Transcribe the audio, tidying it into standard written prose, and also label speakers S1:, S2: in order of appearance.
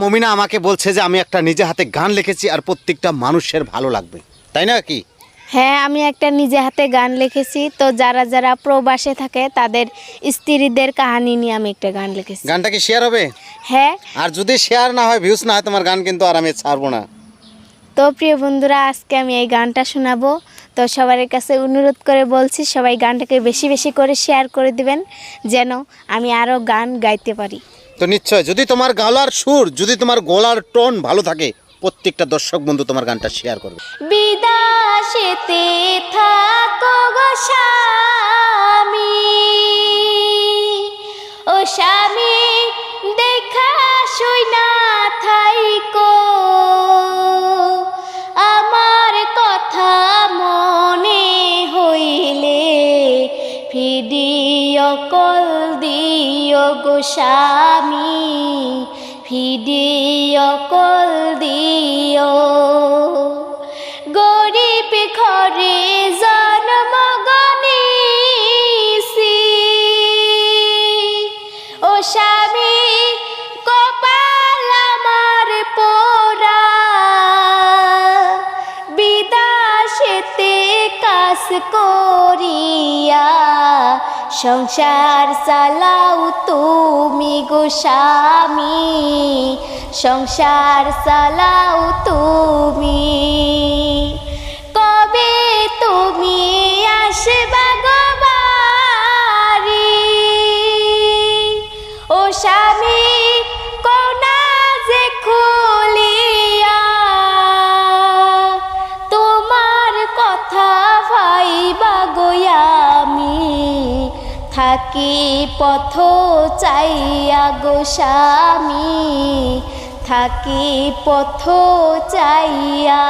S1: মমিনা আমাকে বলছে যে আমি একটা নিজে হাতে গান লিখেছি আর প্রত্যেকটা মানুষের ভালো লাগবে, তাই না কি?
S2: হ্যাঁ, আমি একটা নিজে হাতে গান লিখেছি। তো যারা যারা প্রবাসে থাকে তাদের স্ত্রীদের কাহিনী নিয়ে আমি একটা গান লিখেছি।
S1: গানটা কি শেয়ার হবে?
S2: হ্যাঁ।
S1: আর যদি শেয়ার না হয়, ভিউজ না হয়, তোমার গান কিন্তু আর আমি ছাড়বো না।
S2: তো প্রিয় বন্ধুরা, আজকে আমি এই গানটা শোনাবো। তো সবার কাছে অনুরোধ করে বলছি, সবাই গানটাকে বেশি বেশি করে শেয়ার করে দিবেন যেন আমি আরও গান গাইতে পারি।
S1: তো নিশ্চয়, যদি তোমার গলার সুর, যদি তোমার গলার টোন ভালো থাকে, প্রত্যেকটা দর্শক বন্ধু তোমার গানটা শেয়ার করবে।
S2: বিদেশেতে থাকো গো স্বামী, ও স্বামী দেখা শুইনা থাইকো, আমার কথা মনে হইলে ভিডিও কল দিও গো স্বামী, ভিডিও কল দিও। গরিব ঘরে জন্ম নিছি, ও স্বামী কপাল আমার পোড়া, বিদেশেতে কাজ করিয়া সংসার চালাও তুমি গো স্বামী, সংসার চালাও তুমি। কবে তুমি আসবা গো বাড়ি, ও স্বামী কোনা যে খুলিয়া, তোমার কথা ভাইবা গো আমি, থাকি পথ চাইয়া গো স্বামী, থাকি পথ চাইয়া।